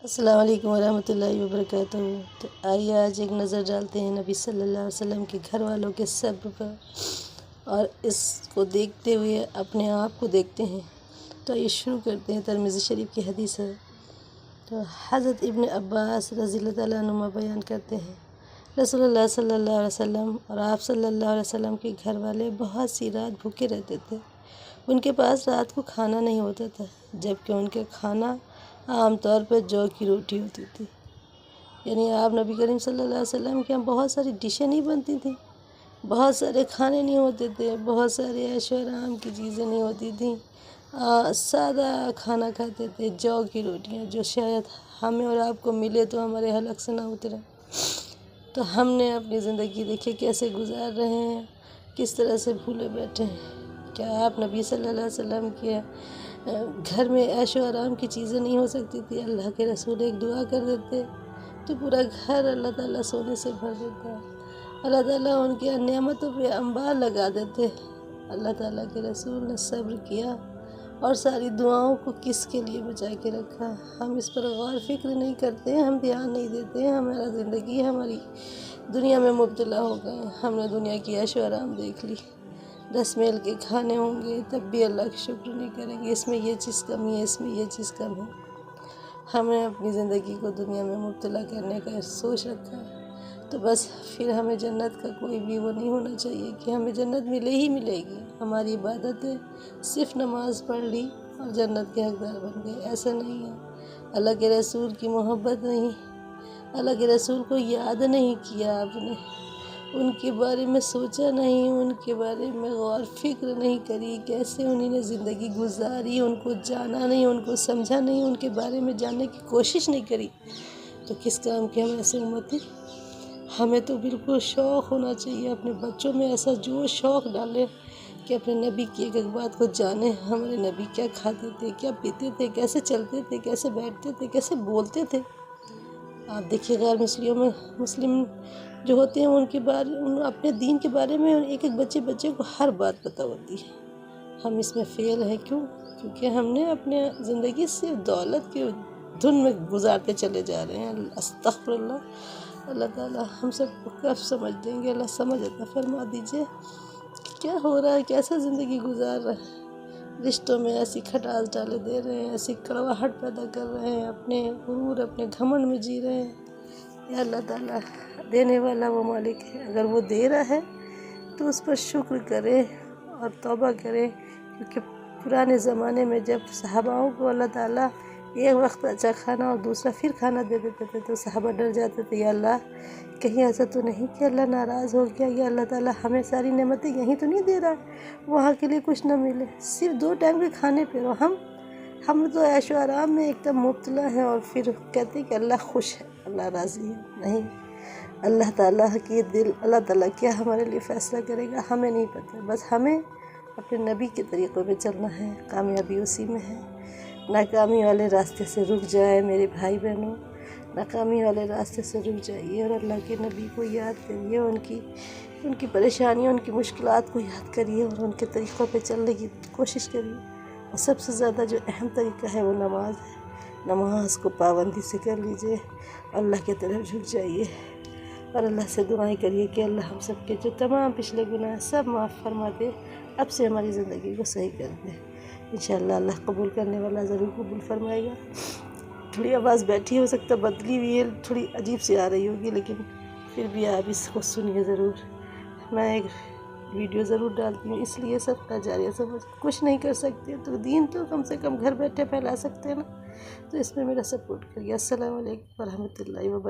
السلام علیکم ورحمۃ اللہ وبرکاتہ۔ تو آئیے آج ایک نظر ڈالتے ہیں نبی صلی اللہ علیہ وسلم کے گھر والوں کے صبر پر، اور اس کو دیکھتے ہوئے اپنے آپ کو دیکھتے ہیں۔ تو یہ شروع کرتے ہیں ترمذی شریف کی حدیث ہے۔ تو حضرت ابن عباس رضی اللہ تعالیٰ عنہما بیان کرتے ہیں، رسول اللہ صلی اللہ علیہ وسلم اور آپ صلی اللہ علیہ وسلم کے گھر والے بہت سی رات بھوکے رہتے تھے۔ ان کے پاس رات کو کھانا نہیں ہوتا تھا، جبکہ ان کا کھانا عام طور پر جو کی روٹی ہوتی تھی۔ یعنی آپ نبی کریم صلی اللہ علیہ وسلم کے یہاں بہت ساری ڈشیں نہیں بنتی تھیں، بہت سارے کھانے نہیں ہوتے تھے، بہت سارے عیش و آرام کی چیزیں نہیں ہوتی تھیں، سادہ کھانا کھاتے تھے، جو کی روٹیاں، جو شاید ہمیں اور آپ کو ملے تو ہمارے حلق سے نہ اترے۔ تو ہم نے اپنی زندگی دیکھے کیسے گزار رہے ہیں، کس طرح سے بھولے بیٹھے ہیں۔ کیا آپ نبی صلی اللہ علیہ وسلم کے گھر میں عیش و آرام کی چیزیں نہیں ہو سکتی تھی؟ اللہ کے رسول ایک دعا کر دیتے تو پورا گھر اللہ تعالیٰ سونے سے بھر دیتا، اللہ تعالیٰ ان کے نعمتوں پہ انبار لگا دیتے۔ اللہ تعالیٰ کے رسول نے صبر کیا اور ساری دعاؤں کو کس کے لیے بچا کے رکھا۔ ہم اس پر غور فکر نہیں کرتے، ہم دھیان نہیں دیتے، ہمارا زندگی ہماری دنیا میں مبتلا ہو گئے۔ ہم نے دنیا کی عیش و آرام دیکھ لی، 10 میل کے کھانے ہوں گے تب بھی اللہ کا شکر نہیں کریں گے، اس میں یہ چیز کمی ہے، اس میں یہ چیز کم ہے۔ ہم نے اپنی زندگی کو دنیا میں مبتلا کرنے کا سوچ رکھا ہے، تو بس پھر ہمیں جنت کا کوئی بھی وہ نہیں ہونا چاہیے کہ ہمیں جنت ملے ہی ملے گی۔ ہماری عبادتیں صرف نماز پڑھ لی اور جنت کے حقدار بن گئے، ایسا نہیں ہے۔ اللہ کے رسول کی محبت نہیں، اللہ کے رسول کو یاد نہیں کیا آپ نے، ان کے بارے میں سوچا نہیں، ان کے بارے میں غور فکر نہیں کری، کیسے انہوں نے زندگی گزاری، ان کو جانا نہیں، ان کو سمجھا نہیں، ان کے بارے میں جاننے کی کوشش نہیں کری، تو کس کام کے ہم ایسے امتی؟ ہمیں تو بالکل شوق ہونا چاہیے، اپنے بچوں میں ایسا جو شوق ڈالیں کہ اپنے نبی کی ایک ایک بات کو جانیں۔ ہمارے نبی کیا کھاتے تھے، کیا پیتے تھے، کیسے چلتے تھے، کیسے بیٹھتے تھے، کیسے بولتے تھے۔ آپ دیکھیے غیر مسلم جو ہوتے ہیں ان کے بارے، اپنے دین کے بارے میں ایک ایک بچے کو ہر بات پتہ ہوتی ہے۔ ہم اس میں فیل ہیں، کیوں؟ کیونکہ ہم نے اپنے زندگی صرف دولت کے دھن میں گزارتے چلے جا رہے ہیں۔ استغفر اللہ۔ اللہ تعالیٰ ہم سب کو کب سمجھ دیں گے؟ اللہ سمجھ عطا فرما دیجیے کیا ہو رہا ہے، کیسا زندگی گزار رہا ہے۔ رشتوں میں ایسی کھٹاس ڈالے دے رہے ہیں، ایسی کڑواہٹ پیدا کر رہے ہیں، اپنے غرور، اپنے گھمنڈ میں جی رہے ہیں۔ یا اللہ تعالیٰ دینے والا وہ مالک ہے، اگر وہ دے رہا ہے تو اس پر شکر کرے اور توبہ کرے، کیونکہ پرانے زمانے میں جب صحاباؤں کو اللہ تعالیٰ ایک وقت اچھا کھانا اور دوسرا پھر کھانا دے دیتے تھے تو صحابہ ڈر جاتے تھے، یا اللہ کہیں ایسا تو نہیں کہ اللہ ناراض ہو گیا، یا اللہ تعالیٰ ہمیں ساری نعمتیں یہیں تو نہیں دے رہا ہے، وہاں کے لیے کچھ نہ ملے، صرف 2 ٹائم کے کھانے پہ رہو۔ ہم تو عیش و آرام میں ایک دم مبتلا ہیں، اور پھر کہتے ہیں کہ اللہ خوش ہے، اللہ راضی ہے۔ نہیں، اللہ تعالیٰ کی دل، اللہ تعالیٰ کیا ہمارے لیے فیصلہ کرے گا ہمیں نہیں پتہ، بس ہمیں اپنے نبی کے طریقوں پہ چلنا ہے، کامیابی اسی میں ہے۔ ناکامی والے راستے سے رک جائے میرے بھائی بہنوں، ناکامی والے راستے سے رک جائیے اور اللہ کے نبی کو یاد کریے، ان کی پریشانیوں، ان کی مشکلات کو یاد کریے اور ان کے طریقوں پہ چلنے کی کوشش کریے۔ اور سب سے زیادہ جو اہم طریقہ ہے وہ نماز ہے، نماز کو پابندی سے کر لیجئے، اللہ کی طرف جھک جائیے اور اللہ سے دعائیں کریے کہ اللہ ہم سب کے جو تمام پچھلے گناہ سب معاف فرما دے، اب سے ہماری زندگی کو صحیح کر دے۔ انشاءاللہ اللہ قبول کرنے والا ضرور قبول فرمائے گا۔ تھوڑی آواز بیٹھی ہو سکتا بدلی ہوئی ہے، تھوڑی عجیب سی آ رہی ہوگی، لیکن پھر بھی آپ اس کو سنیے ضرور۔ میں ایک ویڈیو ضرور ڈالتی ہوں، اس لیے سب کا جاریہ سمجھ کچھ نہیں کر سکتے تو دین تو کم سے کم گھر بیٹھے پھیلا سکتے ہیں نا، تو اس میں میرا سپورٹ کریے۔ السلام علیکم ورحمۃ اللہ وبرکاتہ۔